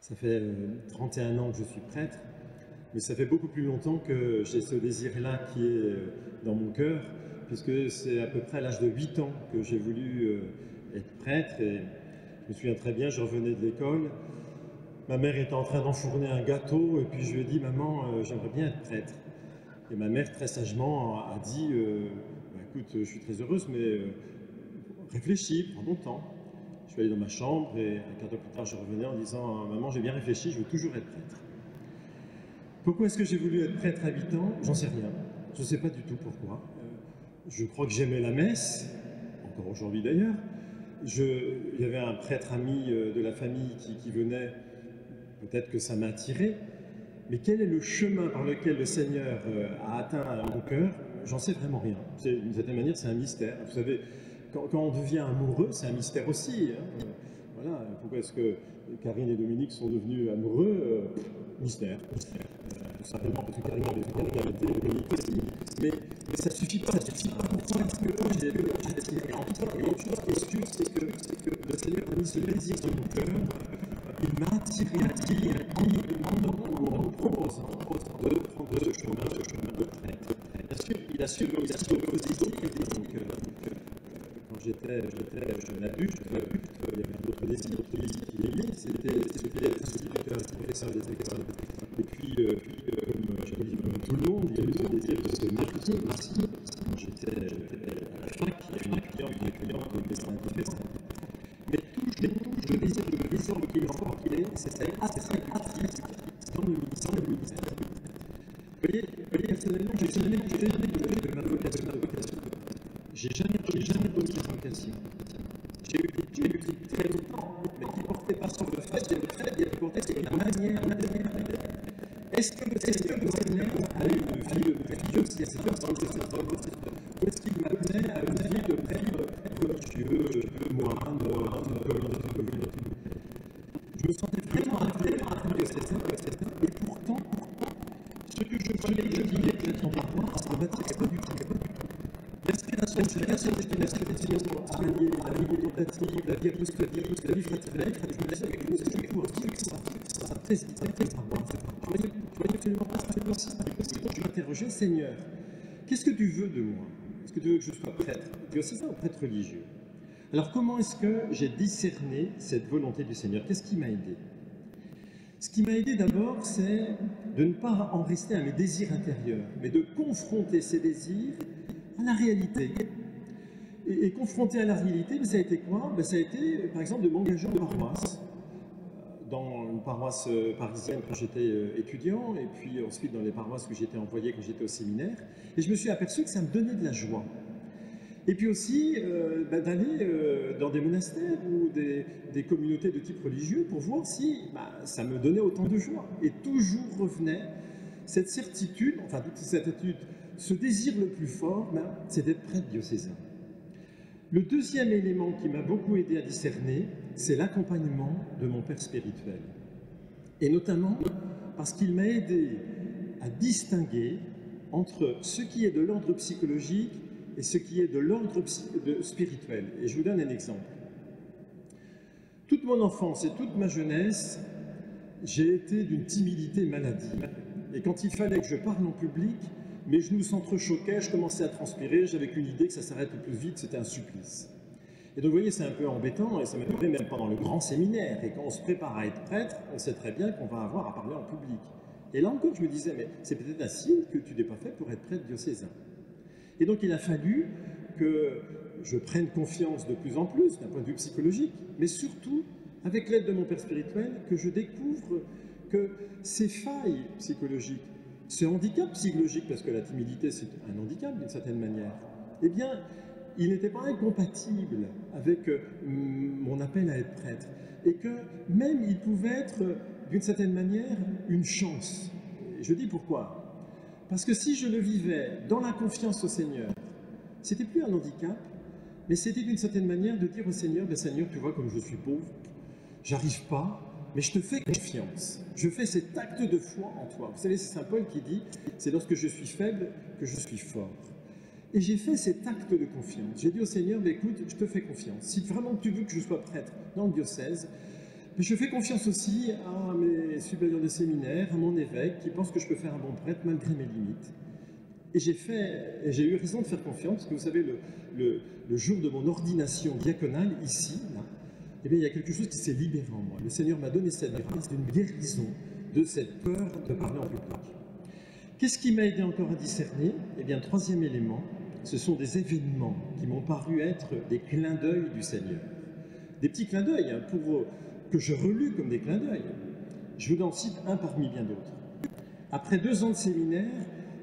Ça fait 31 ans que je suis prêtre, mais ça fait beaucoup plus longtemps que j'ai ce désir-là qui est dans mon cœur, puisque c'est à peu près à l'âge de 8 ans que j'ai voulu être prêtre. Et je me souviens très bien, je revenais de l'école, ma mère était en train d'enfourner un gâteau, et puis je lui ai dit « Maman, j'aimerais bien être prêtre ». Et ma mère, très sagement, a dit bah, « Écoute, je suis très heureuse, mais réfléchis, prends ton temps ». Je suis allé dans ma chambre et un quart d'heure plus tard, je revenais en disant « Maman, j'ai bien réfléchi, je veux toujours être prêtre ». Pourquoi est-ce que j'ai voulu être prêtre à 8 ans? J'en sais rien. Je ne sais pas du tout pourquoi. Je crois que j'aimais la messe, encore aujourd'hui d'ailleurs. Il y avait un prêtre ami de la famille qui venait, peut-être que ça m'a attiré. Mais quel est le chemin par lequel le Seigneur a atteint mon cœur? J'en sais vraiment rien. D'une certaine manière, c'est un mystère. Vous savez, quand on devient amoureux, c'est un mystère aussi. Hein. Voilà. Pourquoi est-ce que Karine et Dominique sont devenus amoureux? Mystère. Tout simplement parce que Karine avait été, Dominique aussi. Mais ça ne suffit pas. Pourquoi est-ce que j'ai attiré en tout cas? Et autre chose qui est sûre, c'est que le Seigneur a mis ce désir dans mon cœur. Il m'a attiré en me proposant de prendre ce chemin de prêtre. Bien sûr, il a su me positionner. Donc, quand j'étais jeune adulte, il y avait un autre désir qui est né, c'était d'être instituteur, professeur des écoles. Et puis, comme tout le monde, il y a eu ce désir de se marier aussi. Quand j'étais à la fac, il y avait une étudiante qui était un professeur. Mais toujours, le désir qui est, c'était attractif dans le ministère. Vous voyez, personnellement, j'ai jamais de ma vocation. J'ai jamais posé de vocation. J'ai eu très longtemps, mais qui ne portait pas sur le fait, il portait sur la manière. Est-ce que le Seigneur a eu une vie de religieux, ou est-ce qu'il m'appelait à une vie de prêtre religieux, moine, dans une communauté? Je me sentais vraiment appelé à un diocésain, et pourtant, ce que je voyais peut-être en paroisse, ça ne m'attirait pas du tout. L'inspiration, la vie contemplative, la vie apostolique, la vie fraternelle, je me disais, mais comment est-ce que je pourrais dire que ça très paroisse? Je voyais absolument pas ce que c'est possible. Je m'interrogeais, Seigneur, qu'est-ce que tu veux de moi? Est-ce que tu veux que je sois prêtre diocésain ou prêtre religieux? Alors comment est-ce que j'ai discerné cette volonté du Seigneur? Qu'est-ce qui m'a aidé? Ce qui m'a aidé d'abord, c'est de ne pas en rester à mes désirs intérieurs, mais de confronter ces désirs à la réalité. Et confronté à la réalité, ça a été quoi? Ça a été, par exemple, de m'engager en paroisse. Dans une paroisse parisienne quand j'étais étudiant, et puis ensuite dans les paroisses où j'étais envoyé quand j'étais au séminaire. Et je me suis aperçu que ça me donnait de la joie. Et puis aussi d'aller dans des monastères ou des communautés de type religieux pour voir si ça me donnait autant de joie. Et toujours revenait cette certitude, enfin toute cette certitude, ce désir le plus fort, c'est d'être prêtre diocésain. Le deuxième élément qui m'a beaucoup aidé à discerner, c'est l'accompagnement de mon père spirituel. Et notamment parce qu'il m'a aidé à distinguer entre ce qui est de l'ordre psychologique et ce qui est de l'ordre spirituel. Et je vous donne un exemple. Toute mon enfance et toute ma jeunesse, j'ai été d'une timidité maladive. Et quand il fallait que je parle en public, mes genoux s'entrechoquaient, je commençais à transpirer, j'avais qu'une idée que ça s'arrête le plus vite, c'était un supplice. Et donc vous voyez, c'est un peu embêtant, et ça m'est arrivé même pendant le grand séminaire. Et quand on se prépare à être prêtre, on sait très bien qu'on va avoir à parler en public. Et là encore, je me disais, mais c'est peut-être un signe que tu n'es pas fait pour être prêtre diocésain. Et donc il a fallu que je prenne confiance de plus en plus, d'un point de vue psychologique, mais surtout, avec l'aide de mon père spirituel, que je découvre que ces failles psychologiques, ce handicap psychologique, parce que la timidité c'est un handicap d'une certaine manière, eh bien, il n'était pas incompatible avec mon appel à être prêtre. Et que même il pouvait être, d'une certaine manière, une chance. Et je dis pourquoi? Parce que si je le vivais dans la confiance au Seigneur, c'était plus un handicap, mais c'était d'une certaine manière de dire au Seigneur, Seigneur, tu vois comme je suis pauvre, j'arrive pas, mais je te fais confiance. Je fais cet acte de foi en toi. Vous savez, c'est Saint Paul qui dit, c'est lorsque je suis faible que je suis fort. Et j'ai fait cet acte de confiance. J'ai dit au Seigneur, écoute, je te fais confiance. Si vraiment tu veux que je sois prêtre dans le diocèse, Mais je fais confiance aussi à mes supérieurs de séminaire, à mon évêque, qui pense que je peux faire un bon prêtre malgré mes limites. Et j'ai eu raison de faire confiance, parce que vous savez, le jour de mon ordination diaconale, ici, là, eh bien, il y a quelque chose qui s'est libéré en moi. Le Seigneur m'a donné cette grâce d'une guérison de cette peur de parler en public. Qu'est-ce qui m'a aidé encore à discerner? Eh bien, troisième élément, ce sont des événements qui m'ont paru être des clins d'œil du Seigneur. Des petits clins d'œil, hein, que je relus comme des clins d'œil. Je vous en cite un parmi bien d'autres. Après 2 ans de séminaire,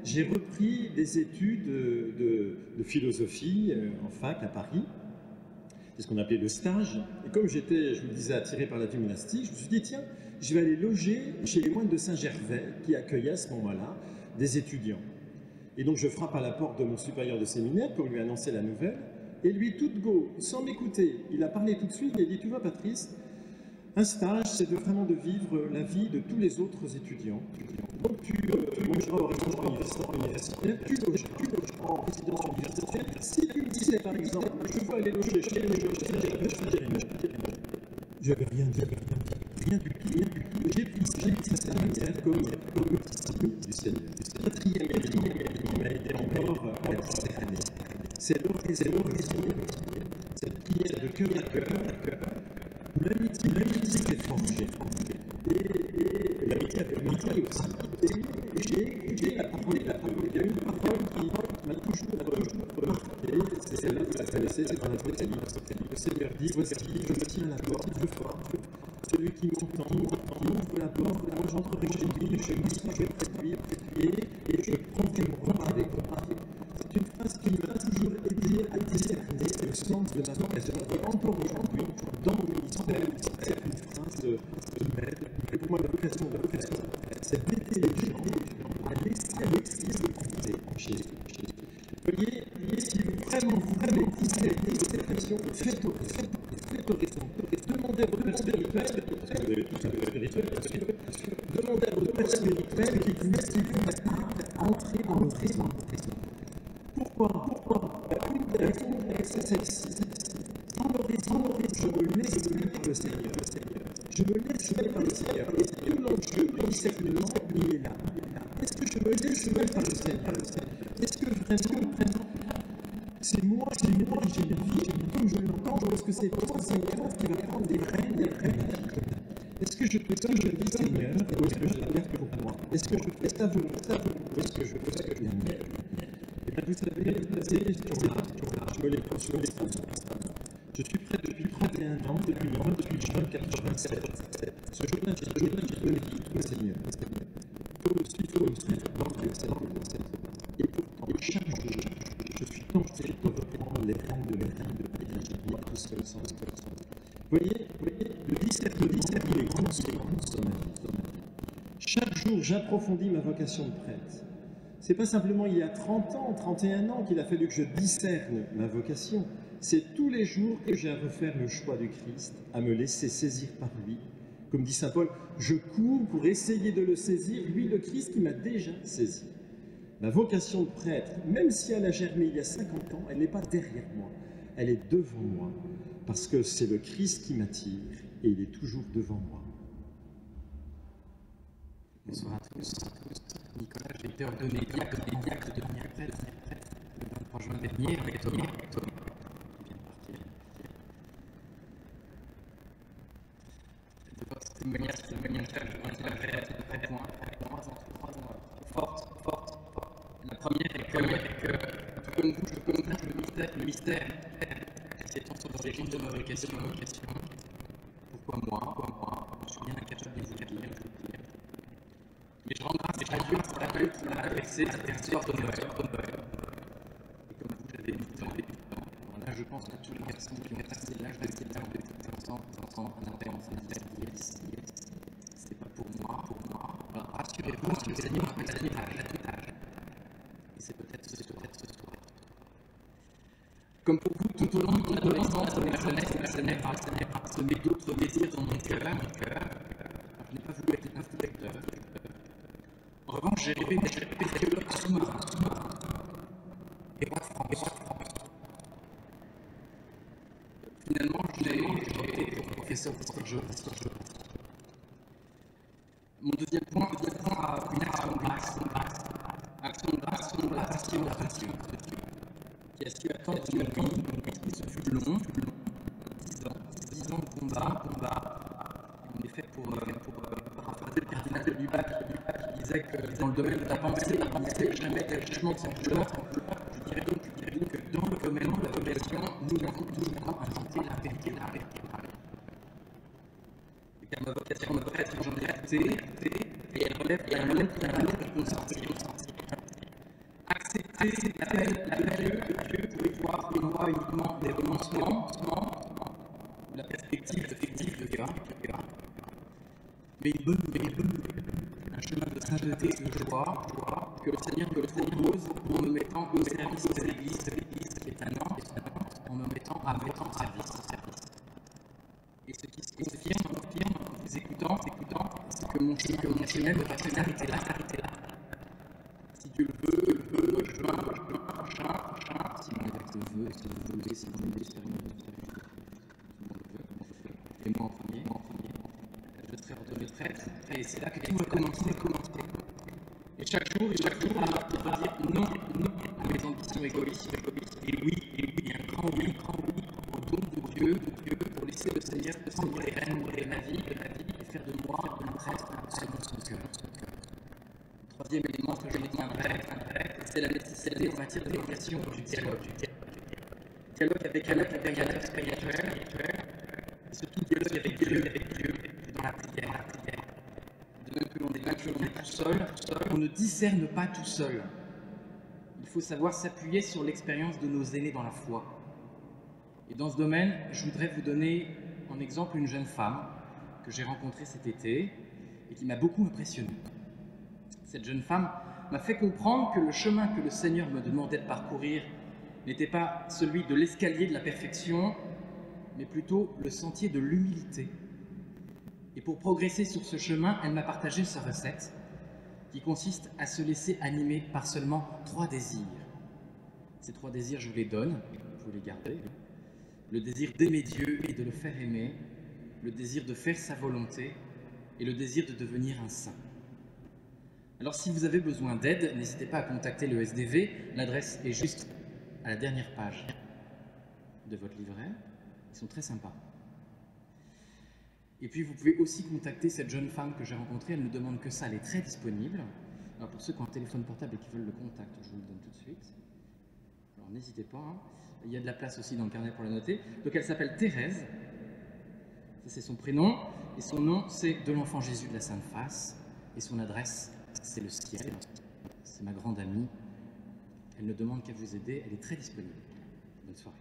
j'ai repris des études de philosophie en fac à Paris. C'est ce qu'on appelait le stage. Et comme j'étais, je vous le disais, attiré par la vie monastique, je me suis dit, tiens, je vais aller loger chez les moines de Saint-Gervais qui accueillaient à ce moment-là des étudiants. Et donc je frappe à la porte de mon supérieur de séminaire pour lui annoncer la nouvelle. Et lui, tout de go, sans m'écouter, il a parlé tout de suite, il a dit, tu vois Patrice, un stage, c'est vraiment de vivre la vie de tous les autres étudiants. Donc tu mangeras au restaurant universitaire, tu loges en résidence universitaire. Si tu me disais par exemple, je veux aller loger chez les je n'avais rien dit, rien du tout. J'ai pris cette manière comme signe du Seigneur. Quatrième élément qui m'a aidé encore à discerner, c'est l'origine, cette prière de cœur à cœur. L'amitié s'est forgée. Et l'amitié avec l'amitié aussi. Et j'ai écouté la parole. Il y a une parole qui m'a toujours marqué, c'est celle-là que vous connaissez, c'est dans la Bible. Le Seigneur dit, voici, je me tiens à la porte, je frappe. Celui qui m'entend, qui ouvre la porte, moi j'entrerai chez lui, je m'assoirai près de lui, et je prendrai mon repas avec lui. C'est une phrase qui m'a toujours aidé à discerner le sens de ma vocation. Et encore aujourd'hui, dans mon ministère, c'est une phrase qui m'aide. Et pour moi, la vocation, c'est d'aider les gens à laisser l'Église compter chez eux. Vous voyez, si vraiment vous voulez discerner cette vocation, faites oraison. Demandez à votre père spirituel, vous avez tout un père spirituel, bien sûr. Demandez à votre père spirituel qui vous laisse à entrer dans votre raison. Pourquoi une des raisons, c'est celle-ci. Sans l'horizon, je me laisse guider par le Seigneur. Je me laisse guider par le Seigneur. Et tout l'enjeu du discernement, il est là. Est-ce que je me laisse guider par le Seigneur? Est-ce que vraiment, c'est moi qui dirige la vie comme je l'entends, ou est-ce que c'est toi, Seigneur, qui va prendre des rênes? Est-ce que je fais ça, je dis Seigneur, ou est-ce que je la garde pour moi? Est-ce que je fais ta volonté, ou est-ce que je fais ce que la mienne? Et bien, vous savez, ces questions-là, je me les pose. Je suis prêt depuis 31 ans, depuis juin 1987. Ce jour-là, j'ai donné tout au Seigneur. Faut le suivre, dans le Seigneur. Et pourtant, chaque jour, je suis tenté de reprendre les rênes de pédagogie, tout seul, sans personne. Vous voyez, le discernement, il est conséquent dans ma vie. Chaque jour, j'approfondis ma vocation de prêtre. Ce n'est pas simplement il y a 30 ans, 31 ans qu'il a fallu que je discerne ma vocation. C'est tous les jours que j'ai à refaire le choix du Christ, à me laisser saisir par lui. Comme dit saint Paul, je cours pour essayer de le saisir, lui le Christ qui m'a déjà saisi. Ma vocation de prêtre, même si elle a germé il y a 50 ans, elle n'est pas derrière moi, elle est devant moi, parce que c'est le Christ qui m'attire et il est toujours devant moi. Bonsoir à tous. Nicolas, j'ai été ordonné diacre de devenir prêtre le 23 juin dernier avec Thomas. Votre témoignage, je partagerai à 3 points fortes. La première est que, comme vous, je comprends le mystère. C'est sur l'origine de ma vocation. Pourquoi moi? Je suis bien incapable de vous dire. Mais je rends grâce à Dieu pour l'accueil qui m'a adressé cette histoire de Noël. Et comme vous, j'avais mis temps. Là, je pense que tous les garçons qui ont passé l'âge de 7 ans, ensemble, un enfant, c'est pas pour moi. Alors, rassurez-vous, le Seigneur a fait à tout âge. Et c'est peut-être ce soir. Comme pour vous, tout au long de mon adolescence, de ma jeunesse, a semé d'autres désirs dans mon cœur. Je n'ai pas voulu être un protecteur. En revanche, j'ai rêvé d'être archéologue sous-marin. Et roi de France. Finalement, j'ai été professeur d'histoire géo. Mon deuxième point sera une action de grâce. Action de grâce sur la passion qui a su attendre une vie, et ce fut long, 10 ans de combat. On est fait pour paraphraser le cardinal de Lubac qui disait que dans le domaine de la pensée, jamais d'attachement sans douleur. Je dirais donc que dans le domaine de la relation, nous avons toujours inventé la vérité. Et car ma vocation, j'en ai acté, et elle relève de consentir. Accepter l'appel de Dieu pour y voir et non pas uniquement des renoncements, la perspective de cœur, mais une bonne nouvelle, un chemin de sainteté et de joie que le Seigneur me propose en me mettant au service de l'Église qui est un an, en me mettant à votre service. Et ce qui se confirme en vous écoutant, c'est que mon chemin ne va pas s'arrêter là. Si Dieu le veut, juin prochain, si mon évêque le veut, si vous le voulez, si vous voulez, tout le monde le veut, et moi en premier, je serai en retraite, et c'est là que tout va commencer. Et chaque jour, il va dire non à mes ambitions égoïstes, et oui, un grand oui au don de Dieu, pour laisser le Seigneur prendre les rênes de ma vie, et faire de moi un prêtre selon son cœur. Troisième élément que je retiendrai, c'est la nécessité en matière de vocation du dialogue. Dialogue avec un acteur spirituel, et surtout dialogue avec Dieu dans la prière. De même que l'on est tout seul, on ne discerne pas tout seul. Il faut savoir s'appuyer sur l'expérience de nos aînés dans la foi. Et dans ce domaine, je voudrais vous donner en exemple une jeune femme que j'ai rencontrée cet été et qui m'a beaucoup impressionné. Cette jeune femme m'a fait comprendre que le chemin que le Seigneur me demandait de parcourir n'était pas celui de l'escalier de la perfection, mais plutôt le sentier de l'humilité. Et pour progresser sur ce chemin, elle m'a partagé sa recette, qui consiste à se laisser animer par seulement 3 désirs. Ces 3 désirs, je vous les donne, vous les gardez. Le désir d'aimer Dieu et de le faire aimer, le désir de faire sa volonté et le désir de devenir un saint. Alors si vous avez besoin d'aide, n'hésitez pas à contacter le SDV, l'adresse est juste à la dernière page de votre livret, ils sont très sympas. Et puis vous pouvez aussi contacter cette jeune femme que j'ai rencontrée, elle ne demande que ça, elle est très disponible. Alors pour ceux qui ont un téléphone portable et qui veulent le contact, je vous le donne tout de suite. Alors n'hésitez pas, hein. Il y a de la place aussi dans le carnet pour la noter. Donc elle s'appelle Thérèse, ça c'est son prénom, et son nom c'est de l'Enfant Jésus de la Sainte Face, et son adresse c'est le ciel, c'est ma grande amie, elle ne demande qu'à vous aider, elle est très disponible. Bonne soirée.